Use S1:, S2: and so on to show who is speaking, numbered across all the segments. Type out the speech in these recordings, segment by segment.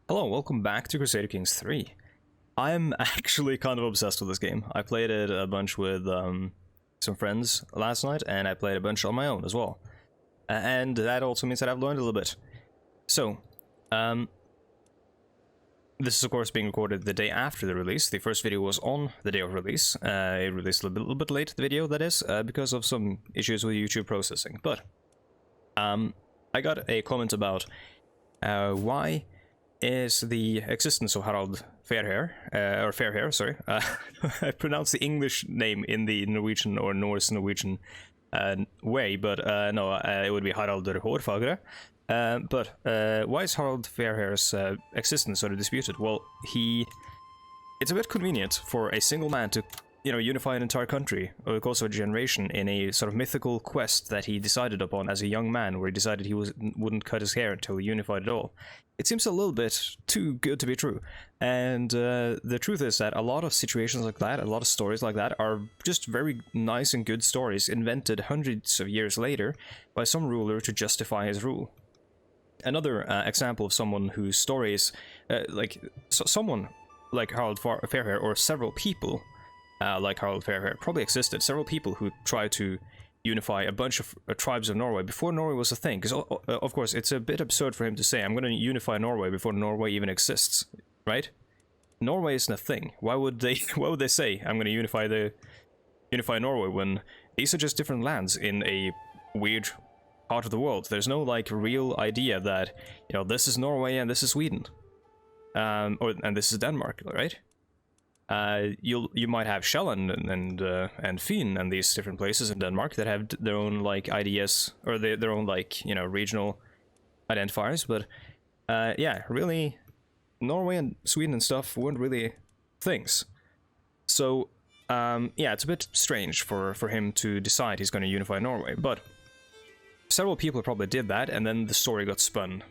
S1: Hello, welcome back to Crusader Kings III. I'm actually kind of obsessed with this game. I played it a bunch with some friends last night, and I played a bunch on my own as well. And that also means that I've learned a little bit. So, this is of course being recorded the day after the release. The first video was on the day of release. It released a little bit late, the video that is, because of some issues with YouTube processing. But, I got a comment about why is the existence of Haraldr Fairhair, or Fairhair, sorry. I pronounced the English name in the Norwegian or Norwegian way, but no, it would be Haraldr Hårfagre. But why is Haraldr Fairhair's existence sort of disputed? Well, it's a bit convenient for a single man to, unify an entire country, or the course of a generation, in a sort of mythical quest that he decided upon as a young man, where he decided he wouldn't cut his hair until he unified it all. It seems a little bit too good to be true, and the truth is that a lot of situations like that, a lot of stories like that, are just very nice and good stories invented hundreds of years later by some ruler to justify his rule. Another example of someone whose stories, someone like Haraldr Fairhair, or several people like Haraldr Fairhair, probably existed, several people who tried to unify a bunch of tribes of Norway before Norway was a thing. Because, of course, it's a bit absurd for him to say, I'm going to unify Norway before Norway even exists, right? Norway isn't a thing. Why would they say, I'm going to unify Norway, when these are just different lands in a weird part of the world? There's no, real idea that, this is Norway and this is Sweden. And this is Denmark, right? You might have Sjælland and Fyn and these different places in Denmark that have their own ideas, or their own regional identifiers, but yeah, really Norway and Sweden and stuff weren't really things. So yeah, it's a bit strange for him to decide he's going to unify Norway, but several people probably did that, and then the story got spun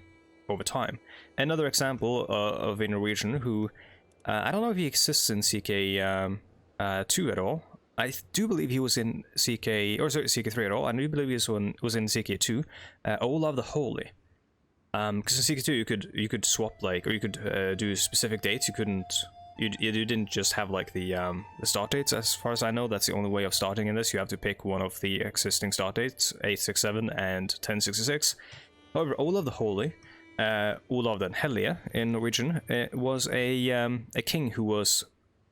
S1: over time. Another example of a Norwegian who I don't know if he exists in CK2 at all. I do believe he was in CK3 at all. I do believe he was in CK2. Olav the Holy. Because in CK2 you could swap or you could do specific dates. You didn't just have the start dates. As far as I know, that's the only way of starting in this. You have to pick one of the existing start dates, 867 and 1066. However, Olav the Holy, Olav den Hellige in Norwegian, was a king who was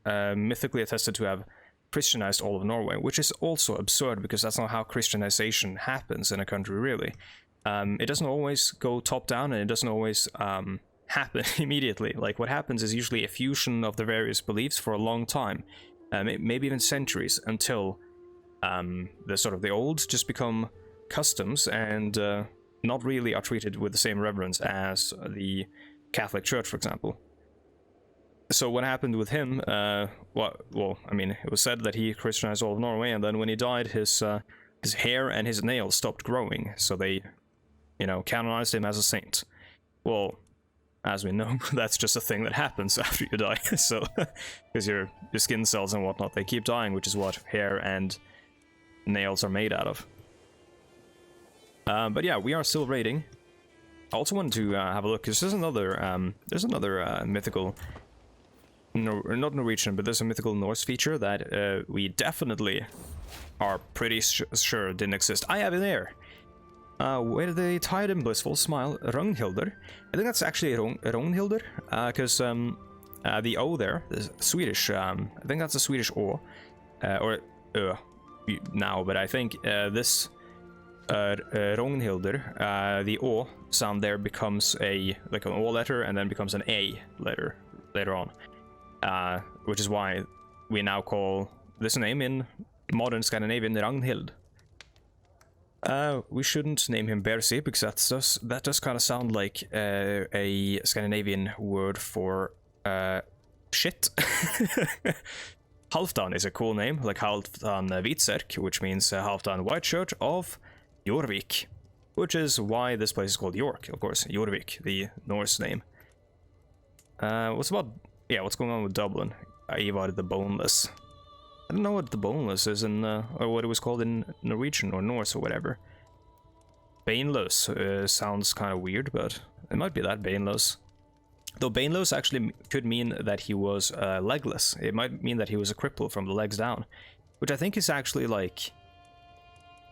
S1: mythically attested to have Christianized all of Norway, which is also absurd because that's not how Christianization happens in a country, really. It doesn't always go top down, and it doesn't always happen immediately. What happens is usually a fusion of the various beliefs for a long time, maybe even centuries, until the old just become customs and not really are treated with the same reverence as the Catholic Church, for example. So what happened with him, it was said that he Christianized all of Norway, and then when he died, his hair and his nails stopped growing, so they, canonized him as a saint. Well, as we know, that's just a thing that happens after you die, so, because your skin cells and whatnot, they keep dying, which is what hair and nails are made out of. But yeah, we are still raiding. I also wanted to have a look, because there's another mythical, not Norwegian, but there's a mythical Norse feature that we definitely are pretty sure didn't exist. I have it there. Where they tied in blissful smile, Ragnhildr. I think that's actually Ragnhildr, because the O there, the Swedish, I think that's a Swedish O, or now, but I think this Ragnhildr, the O sound there becomes an O letter and then becomes an A letter later on, which is why we now call this name in modern Scandinavian Ragnhild. We shouldn't name him Bersi, because that does kind of sound like a Scandinavian word for shit. Halvdan is a cool name, like Halvdan Hvitserk, which means Halvdan White Shirt of Jorvik, which is why this place is called York, of course. Jorvik, the Norse name. What's going on with Dublin? Ivar the Boneless. I don't know what the Boneless is in, or what it was called in Norwegian or Norse or whatever. Baneless sounds kind of weird, but it might be that, Baneless. Though Banelos actually could mean that he was legless. It might mean that he was a cripple from the legs down, which I think is actually, like,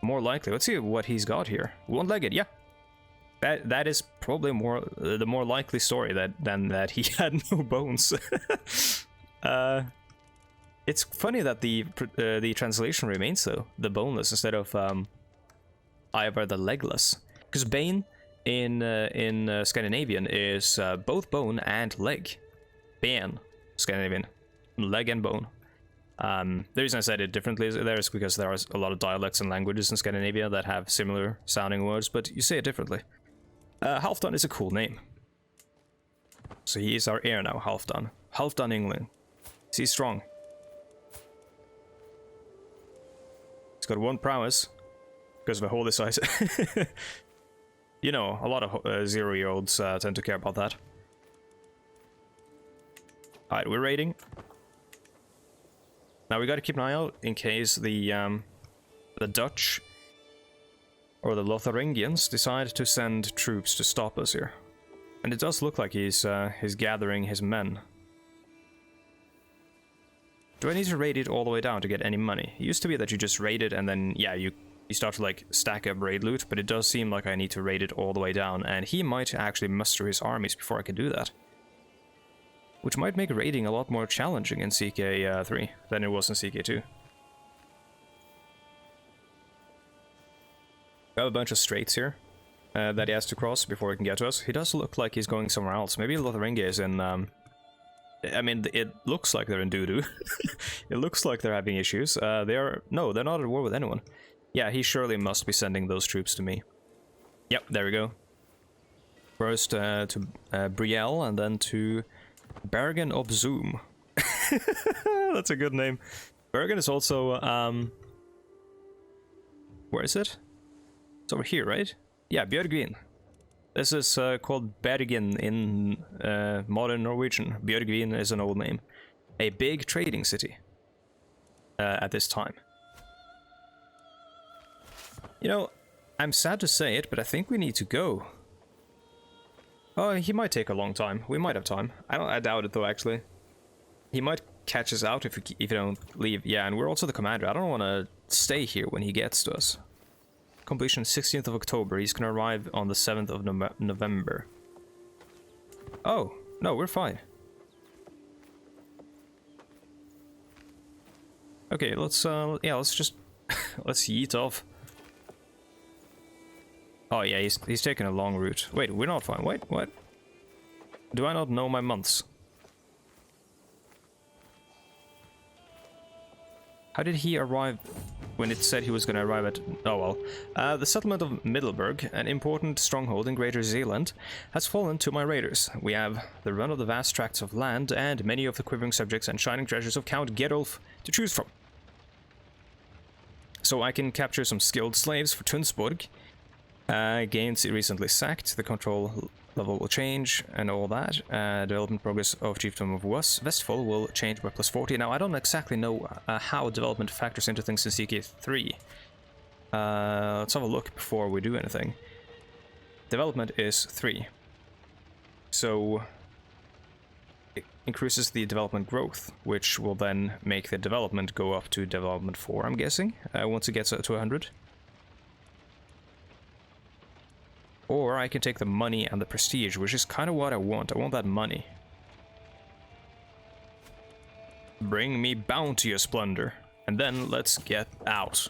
S1: more likely. Let's see what he's got here. One-legged, yeah. That is probably the more likely story than that he had no bones. It's funny that the translation remains though, the boneless instead of Ivar the legless, because Bane in Scandinavian is both bone and leg. Ben, Scandinavian, leg and bone. The reason I said it differently there is because there are a lot of dialects and languages in Scandinavia that have similar sounding words, but you say it differently. Halfdan is a cool name. So he is our heir now, Halfdan. Halfdan Yngling. He's strong. He's got 1 prowess because of a holy size. You know, a lot of 0-year-olds tend to care about that. Alright, we're raiding. Now we gotta keep an eye out in case the Dutch or the Lotharingians decide to send troops to stop us here. And it does look like he's gathering his men. Do I need to raid it all the way down to get any money? It used to be that you just raid it and then, yeah, you start to, like, stack up raid loot, but it does seem like I need to raid it all the way down, and he might actually muster his armies before I can do that. Which might make raiding a lot more challenging in CK3 than it was in CK2. We have a bunch of straits here that he has to cross before he can get to us. He does look like he's going somewhere else. Maybe Lotharingia is in... I mean, it looks like they're in doo-doo. It looks like they're having issues. No, they're not at war with anyone. Yeah, he surely must be sending those troops to me. Yep, there we go. First to Brielle, and then to Bergen op Zoom. That's a good name. Bergen is also... where is it? It's over here, right? Yeah, Bjørgvin. This is called Bergen in modern Norwegian. Bjørgvin is an old name. A big trading city at this time. You know, I'm sad to say it, but I think we need to go. Oh, he might take a long time. We might have time. I doubt it though, actually. He might catch us out if you don't leave. Yeah, and we're also the commander. I don't want to stay here when he gets to us. Completion 16th of October. He's gonna arrive on the 7th of November. Oh, no, we're fine. Okay, let's just let's yeet off. Oh yeah, he's taking a long route. Wait, we're not fine. Wait, what? Do I not know my months? How did he arrive when it said he was going to arrive at... Oh well. The settlement of Middelburg, an important stronghold in Greater Zealand, has fallen to my raiders. We have the run of the vast tracts of land and many of the quivering subjects and shining treasures of Count Gerulf to choose from. So I can capture some skilled slaves for Tunsborg. Gains recently sacked. The control level will change and all that. Development progress of Chiefdom of Westfall will change by +40. Now, I don't exactly know how development factors into things in CK3. Let's have a look before we do anything. Development is 3. So it increases the development growth, which will then make the development go up to development 4, I'm guessing, once it gets to 100. Or I can take the money and the prestige, which is kind of what I want. I want that money. Bring me Bounteous plunder, and then let's get out.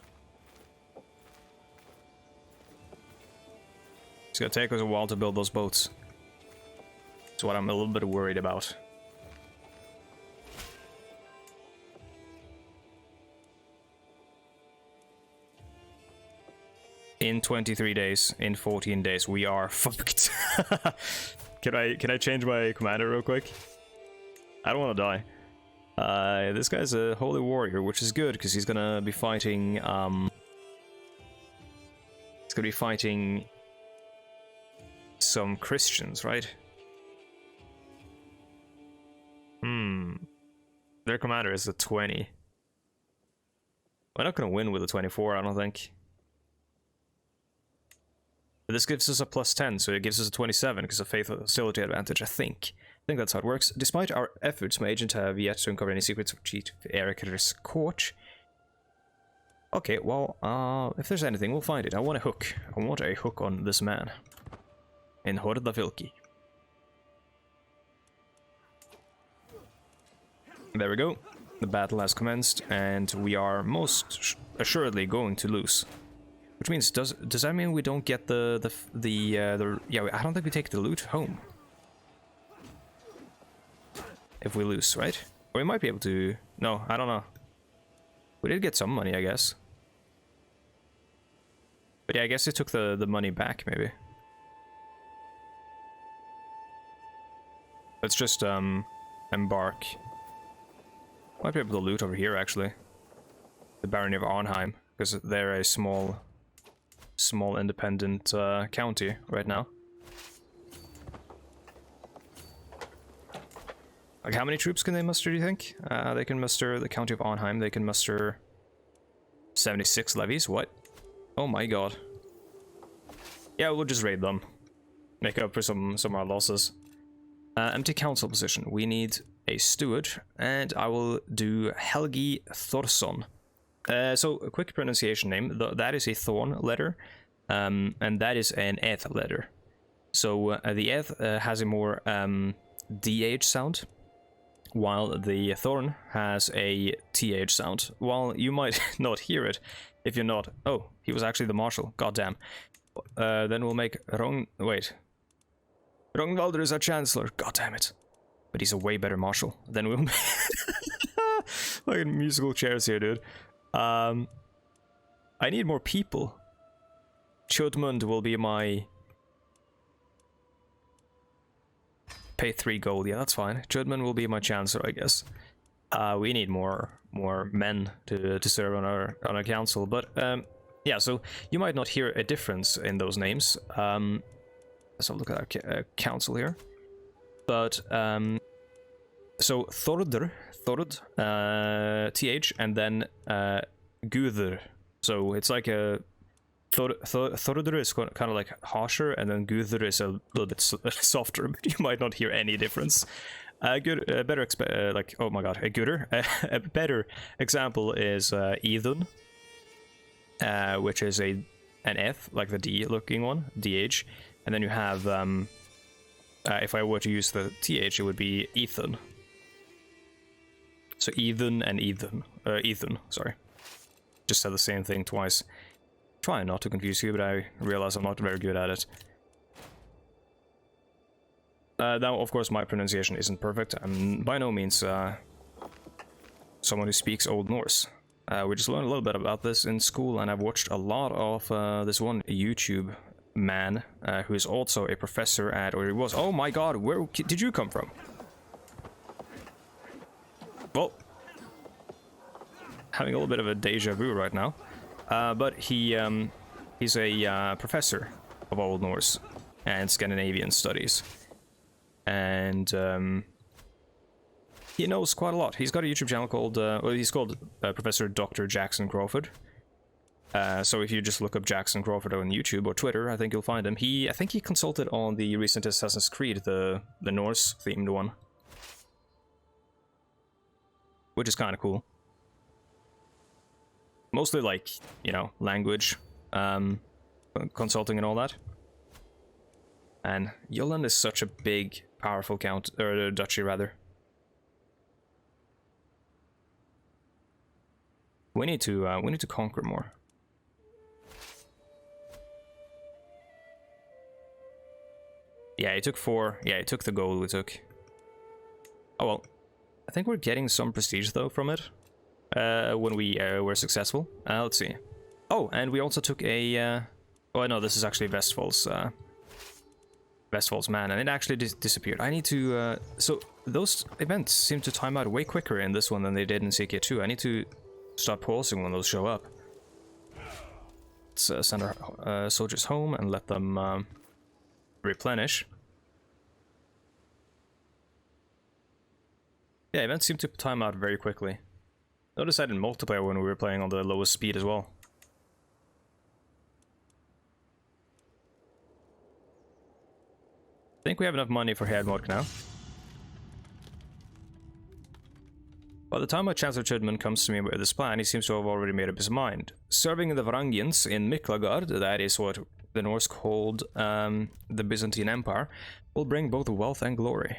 S1: It's gonna take us a while to build those boats. That's what I'm a little bit worried about. In 23 days, in 14 days, we are fucked. Can I change my commander real quick? I don't want to die. This guy's a holy warrior, which is good because he's gonna be fighting. He's gonna be fighting some Christians, right? Their commander is a 20. We're not gonna win with a 24, I don't think. This gives us a +10, so it gives us a 27 because of faith hostility advantage, I think. I think that's how it works. Despite our efforts, my agents have yet to uncover any secrets of Chief Erik's court. Okay, well, if there's anything, we'll find it. I want a hook. I want a hook on this man. In Haraldr Fairhair. There we go. The battle has commenced, and we are most assuredly going to lose. Which means, does that mean we don't get the yeah, I don't think we take the loot home. If we lose, right? Or we might be able to... No, I don't know. We did get some money, I guess. But yeah, I guess it took the money back, maybe. Let's just, embark. Might be able to loot over here, actually. The Barony of Arnheim, because they're a small independent county right now. Like, how many troops can they muster, do you think? They can muster the county of Arnheim. They can muster 76 levies. What? Oh my god. Yeah, we'll just raid them. Make up for some of our losses. Empty council position. We need a steward, and I will do Helgi Thorsson. So, a quick pronunciation name. That is a Thorn letter, and that is an Eth letter. So, the Eth has a more DH sound, while the Thorn has a TH sound. While you might not hear it if you're not... Oh, he was actually the marshal. Goddamn. Then we'll make Wait. Rognvaldr is our chancellor. God damn it. But he's a way better marshal than we'll... Fucking musical chairs here, dude. I need more people. Chudmund will be my... Pay 3 gold. Yeah, that's fine. Chudmund will be my chancellor, I guess. We need more men to serve on our council. But yeah, so you might not hear a difference in those names. Let's have a look at our council here. But so Thord, TH, and then Gudr. So it's like a Thordr is kind of like harsher, and then Gudr is a little bit softer, but you might not hear any difference. Better like, oh my god, a gooder. A better example is Idun, which is an F, like the D looking one, DH, and then you have if I were to use the TH, it would be Ethan. So Ethan and Ethan, sorry. Just said the same thing twice. Trying not to confuse you, but I realize I'm not very good at it. Now, of course, my pronunciation isn't perfect. I'm by no means someone who speaks Old Norse. We just learned a little bit about this in school, and I've watched a lot of this one YouTube man who is also a professor at, or he was. Oh my god, where did you come from? Well, having a little bit of a deja vu right now. But he's a professor of Old Norse and Scandinavian studies. And he knows quite a lot. He's got a YouTube channel called, well, he's called Professor Dr. Jackson Crawford. So if you just look up Jackson Crawford on YouTube or Twitter, I think you'll find him. I think he consulted on the recent Assassin's Creed, the Norse-themed one. Which is kind of cool. Mostly like, you know, language, consulting and all that. And Jylland is such a big, powerful duchy, rather. We need to conquer more. Yeah, it took 4. Yeah, it took the gold we took. Oh well. I think we're getting some prestige though from it. When we were successful. Let's see. Oh, and we also took a... oh no, this is actually Vestfold's man, and it actually disappeared. I need to... so, those events seem to time out way quicker in this one than they did in CK2. I need to start pausing when those show up. Let's send our soldiers home and let them replenish. Yeah, events seem to time out very quickly. Notice that in multiplayer when we were playing on the lowest speed as well. I think we have enough money for Herdmork now. By the time my Chancellor Chudman comes to me with this plan, he seems to have already made up his mind. Serving the Varangians in Miklagard, that is what the Norse called the Byzantine Empire, will bring both wealth and glory.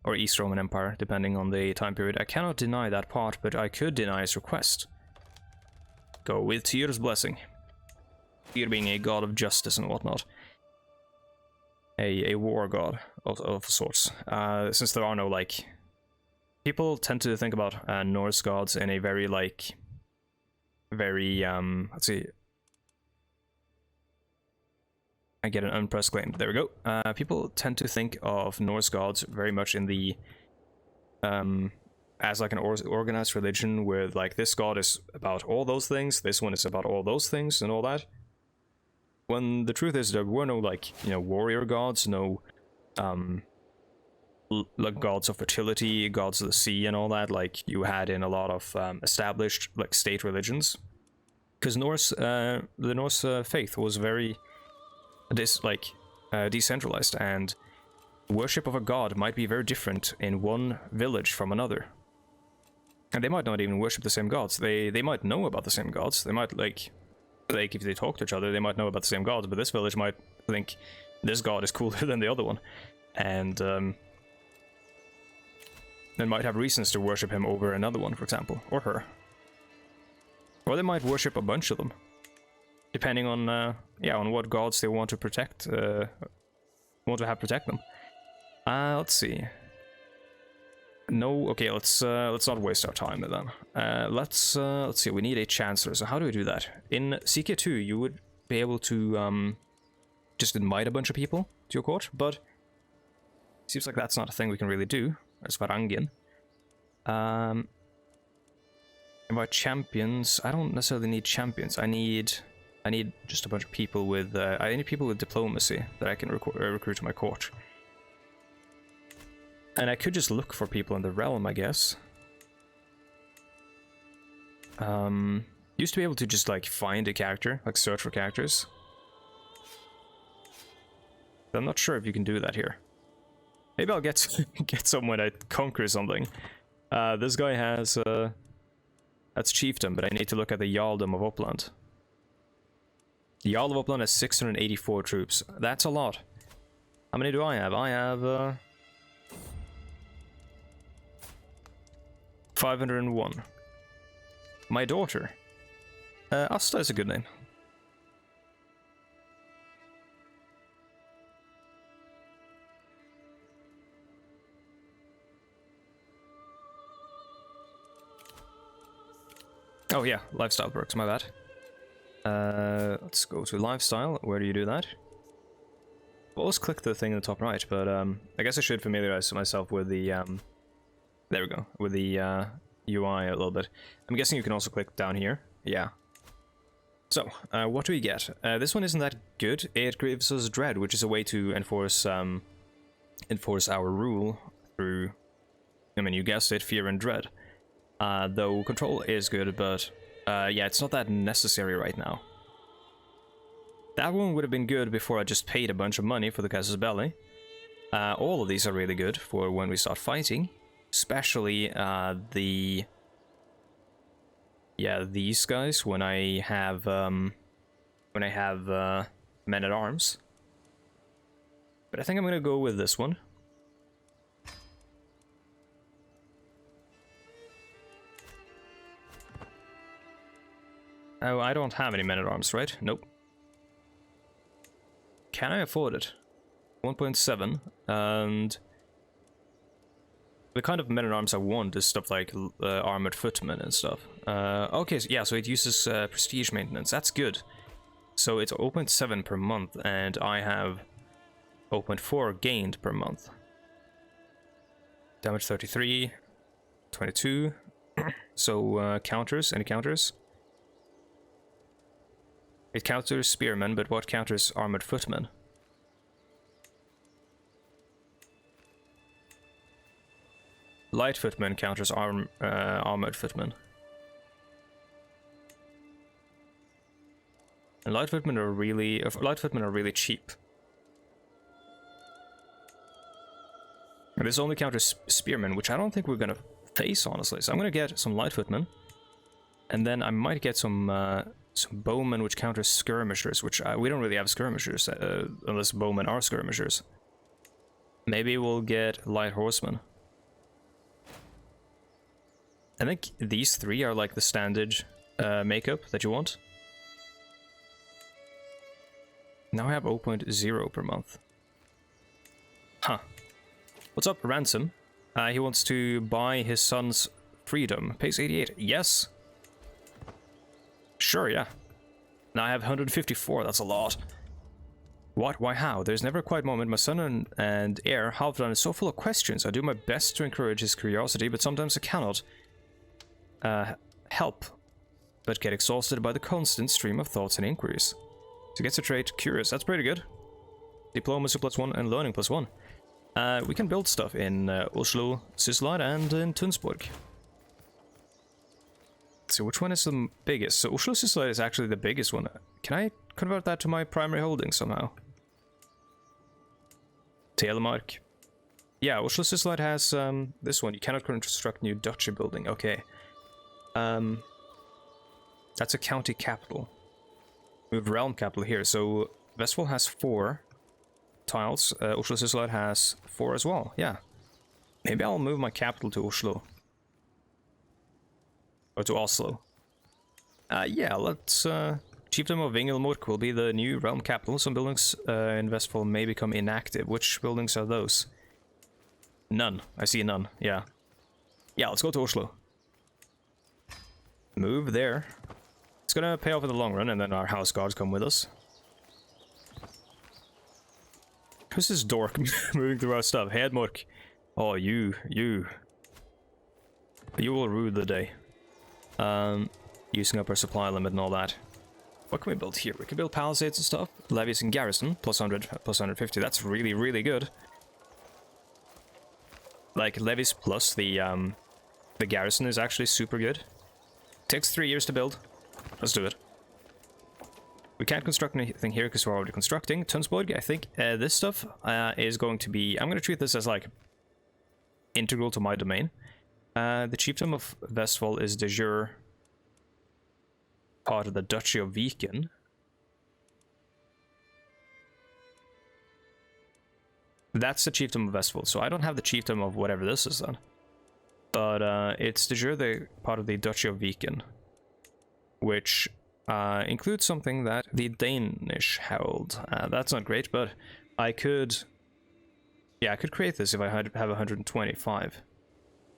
S1: Or East Roman Empire, depending on the time period. I cannot deny that part, but I could deny his request. Go with Tyr's blessing. Tyr being a god of justice and whatnot. A war god of sorts. Since there are no, like... People tend to think about Norse gods in a very, like... Very, let's see... I get an unpressed claim. There we go. People tend to think of Norse gods very much in the... as like an organized religion where, like, this god is about all those things, this one is about all those things, and all that. When the truth is there were no, like, you know, warrior gods, no, like, gods of fertility, gods of the sea, and all that, like you had in a lot of established, like, state religions. Because the Norse faith was very... decentralized, and worship of a god might be very different in one village from another. And they might not even worship the same gods. They might know about the same gods. They might, like if they talk to each other, they might know about the same gods, but this village might think this god is cooler than the other one. And they might have reasons to worship him over another one, for example, or her. Or they might worship a bunch of them. Depending on, on what gods they want to protect, want to have protect them. Let's see. No, okay, let's not waste our time with them. Let's see, we need a Chancellor, so how do we do that? In CK2, you would be able to, just invite a bunch of people to your court, but it seems like that's not a thing we can really do, as Varangian. Invite champions. I don't necessarily need champions, I need just a bunch of people with, I need people with diplomacy that I can recruit to my court. And I could just look for people in the realm, I guess. Used to be able to just, like, find a character, like, search for characters. But I'm not sure if you can do that here. Maybe I'll get someone that conquers something. This guy has, that's chiefdom, but I need to look at the Jarldom of Uppland. The Jarl of Uppland has 684 troops. That's a lot. How many do I have? I have 501. My daughter. Asta is a good name. Oh yeah, lifestyle perks, my bad. Let's go to lifestyle. Where do you do that? I'll always click the thing in the top right, but I guess I should familiarize myself with the there we go, with the UI a little bit. I'm guessing you can also click down here. Yeah. So, what do we get? This one isn't that good. It gives us dread, which is a way to enforce our rule through, I mean, you guessed it, fear and dread. Though control is good, but yeah, it's not that necessary right now. That one would have been good before I just paid a bunch of money for the Casus Belli. All of these are really good for when we start fighting, especially these guys when I have men at arms. But I think I'm gonna go with this one. Oh, I don't have any men-at-arms, right? Nope. Can I afford it? 1.7, and... the kind of men-at-arms I want is stuff like armored footmen and stuff. Okay, so yeah, so it uses prestige maintenance. That's good. So it's 0.7 per month, and I have 0.4 gained per month. Damage 33, 22. So counters, any counters? It counters spearmen, but what counters armored footmen? Light footmen counters armored footmen. And light footmen are really cheap. And this only counters spearmen, which I don't think we're gonna face, honestly. So I'm gonna get some light footmen, and then I might get some bowmen which counter skirmishers, which we don't really have skirmishers unless bowmen are skirmishers. Maybe we'll get light horsemen. I think these three are like the standard makeup that you want. Now I have 0.0 per month. Huh. What's up, Ransom? He wants to buy his son's freedom. Pays 88. Yes. Sure, yeah. Now I have 154. That's a lot. What? Why? How? There's never a quiet moment. My son and heir, Halfdan, is so full of questions. I do my best to encourage his curiosity, but sometimes I cannot help but get exhausted by the constant stream of thoughts and inquiries. So gets a trait, curious. That's pretty good. Diplomacy +1 and learning +1. We can build stuff in Oslo, Sysselad, and in Tunsborg. So which one is the biggest? So Oslo Sysselad is actually the biggest one. Can I convert that to my primary holding somehow? Telemark. Yeah, Oslo Sysselad has this one. You cannot construct new duchy building. Okay. That's a county capital. We have realm capital here. So Vestfold has 4 tiles. Oslo Sysselad has 4 as well. Yeah. Maybe I'll move my capital to Oslo. Or to Oslo. Yeah, let's... Chiefdom of Ynglingaætt will be the new realm capital. Some buildings in Vestfold may become inactive. Which buildings are those? None. I see none. Yeah. Yeah, let's go to Oslo. Move there. It's gonna pay off in the long run, and then our house guards come with us. Who's this dork moving through our stuff? Hedmark. Oh, you will rue the day. Using up our supply limit and all that. What can we build here? We can build palisades and stuff. Levies and garrison, +100, +150. That's really, really good. Like, levies plus the garrison is actually super good. Takes 3 years to build. Let's do it. We can't construct anything here because we're already constructing. Tunsborg, I think this stuff is going to be... I'm going to treat this as, like, integral to my domain. The chiefdom of Vestfold is de jure part of the Duchy of Viken. That's the chiefdom of Vestfold, so I don't have the chiefdom of whatever this is then. But it's de jure the part of the Duchy of Viken, which includes something that the Danish held. That's not great, but I could... Yeah, I could create this if I have 125.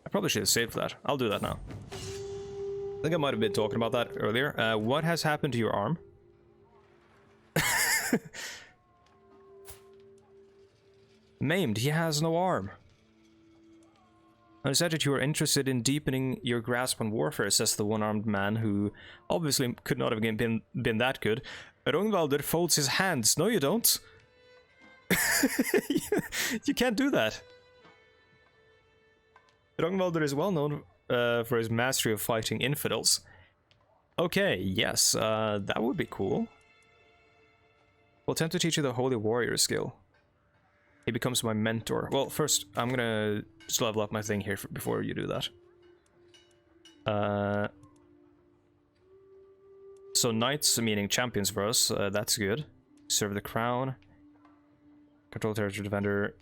S1: I probably should have saved that. I'll do that now. I think I might have been talking about that earlier. What has happened to your arm? Maimed, he has no arm. I said that you are interested in deepening your grasp on warfare, says the one-armed man who obviously could not have been that good. Rognvaldr folds his hands. No, you don't. You can't do that. Rognvaldr is well known for his mastery of fighting infidels. Okay, yes, that would be cool. We'll attempt to teach you the Holy Warrior skill. He becomes my mentor. Well, first, I'm gonna just level up my thing here before you do that. So knights, meaning champions for us, that's good. Serve the crown. Control territory defender.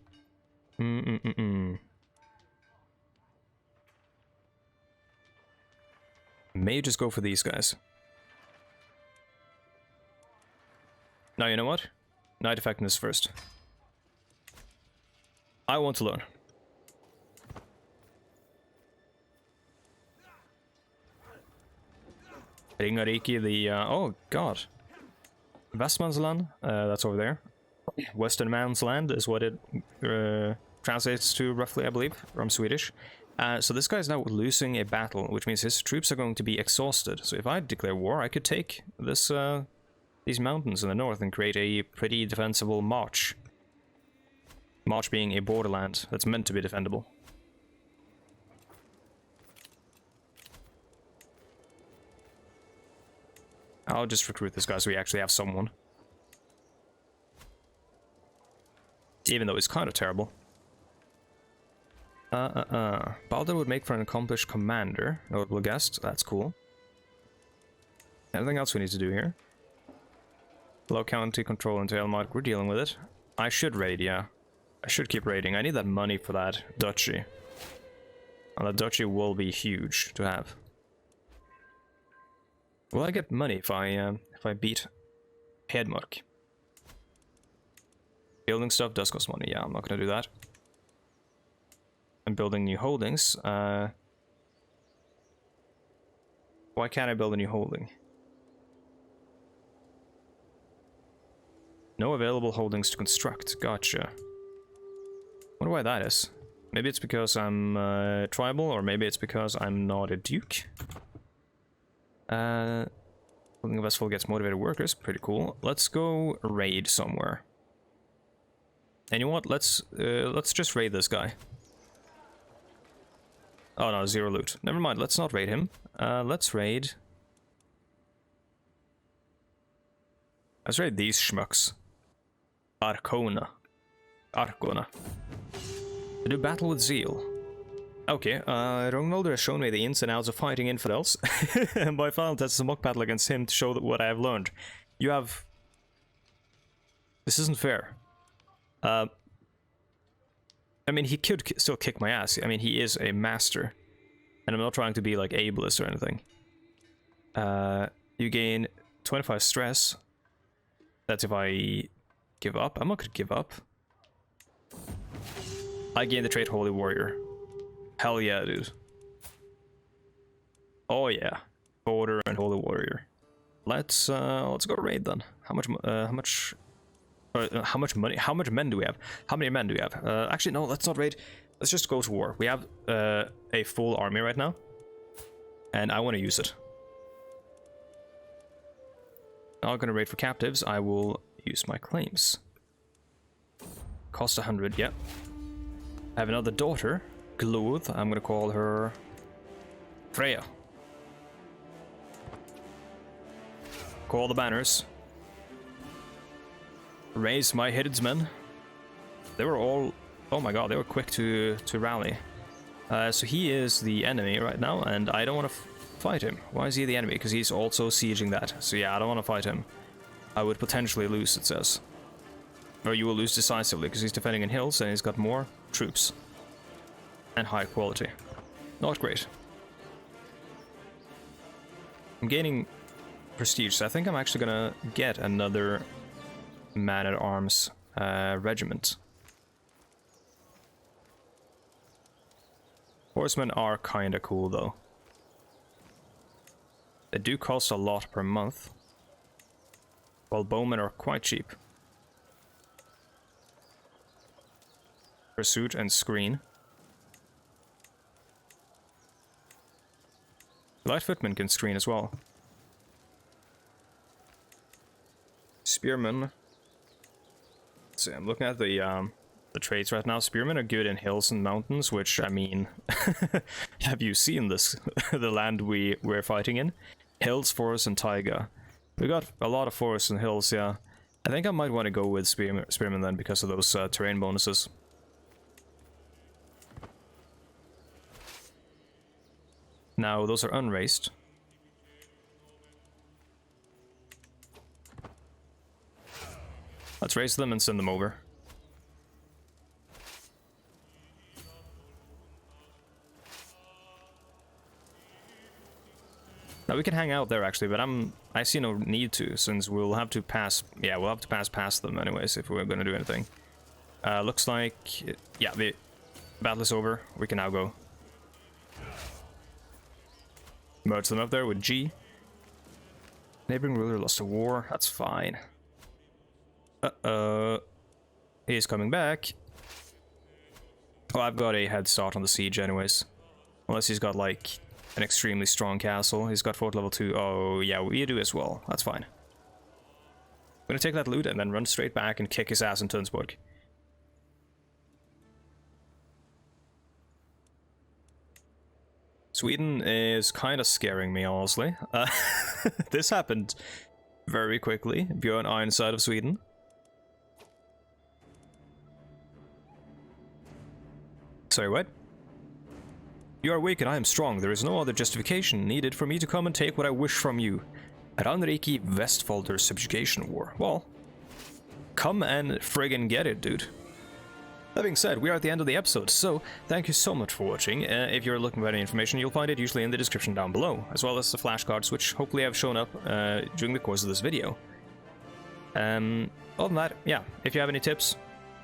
S1: May just go for these guys. Now, you know what? Knight effectiveness first. I want to learn. Ringariki, the... oh, God. Vestmannsland, that's over there. Western Man's Land is what it translates to, roughly, I believe, from Swedish. So this guy is now losing a battle, which means his troops are going to be exhausted. So if I declare war, I could take this these mountains in the north and create a pretty defensible march. March being a borderland that's meant to be defendable. I'll just recruit this guy so we actually have someone. Even though he's kind of terrible. Balder would make for an accomplished commander. Notable guest. That's cool. Anything else we need to do here? Low county control into Elmark. We're dealing with it. I should raid, yeah. I should keep raiding. I need that money for that duchy. And that duchy will be huge to have. Will I get money if I beat Hedmark? Building stuff does cost money. Yeah, I'm not gonna do that. I'm building new holdings. Why can't I build a new holding? No available holdings to construct. Gotcha. Wonder why that is. Maybe it's because I'm tribal, or maybe it's because I'm not a duke. Building a vessel gets motivated workers. Pretty cool. Let's go raid somewhere. And you know what? Let's just raid this guy. Oh no, 0 loot. Never mind, let's not raid him. Let's raid these schmucks. Arcona. Do battle with zeal. Okay, Rognvalder has shown me the ins and outs of fighting infidels, and by final test a mock battle against him to show what I have learned. You have... This isn't fair. I mean, he could still kick my ass. I mean, he is a master. And I'm not trying to be, like, ableist or anything. You gain 25 stress. That's if I give up. I'm not gonna give up. I gain the trait Holy Warrior. Hell yeah, dude. Oh yeah. Border and Holy Warrior. Let's go raid then. How much money? How much men do we have? How many men do we have? Actually, no, let's not raid. Let's just go to war. We have a full army right now, and I want to use it. Not gonna raid for captives. I will use my claims. Cost 100. Yep. I have another daughter, Gloth. I'm gonna call her Freya. Call the banners. Raise my headsmen. They were all... Oh my god, they were quick to rally. So he is the enemy right now, and I don't want to fight him. Why is he the enemy? Because he's also sieging that. So yeah, I don't want to fight him. I would potentially lose, it says. Or you will lose decisively, because he's defending in hills, and he's got more troops. And high quality. Not great. I'm gaining prestige, so I think I'm actually gonna get another man-at-arms regiment. Horsemen are kinda cool, though. They do cost a lot per month, while bowmen are quite cheap. Pursuit and screen. Light footmen can screen as well. Spearmen. Let's see, I'm looking at the traits right now. Spearmen are good in hills and mountains, which, I mean, have you seen this? The land we're fighting in? Hills, forests, and taiga. We got a lot of forests and hills, yeah. I think I might want to go with spearmen then, because of those terrain bonuses. Now, those are unraced. Let's raise them and send them over. Now we can hang out there actually, but I see no need to, since we'll have to pass. Yeah, we'll have to pass past them anyways if we're gonna do anything. Looks like yeah, the battle is over. We can now go. Merge them up there with G. Neighboring ruler lost a war. That's fine. He's coming back. Well, I've got a head start on the siege anyways. Unless he's got like an extremely strong castle. He's got fort level 2. Oh yeah, we do as well. That's fine. I'm gonna take that loot and then run straight back and kick his ass in Tunsborg. Sweden is kind of scaring me, honestly. This happened very quickly. Bjorn Ironside of Sweden. Sorry, what? You are weak and I am strong. There is no other justification needed for me to come and take what I wish from you. Ranriki Vestfolder Subjugation War. Well, come and friggin' get it, dude. That being said, we are at the end of the episode, so thank you so much for watching. If you're looking for any information, you'll find it usually in the description down below, as well as the flashcards, which hopefully have shown up during the course of this video. Other than that, yeah, if you have any tips,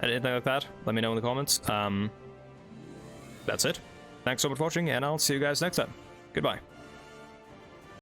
S1: anything like that, let me know in the comments. That's it. Thanks so much for watching, and I'll see you guys next time. Goodbye.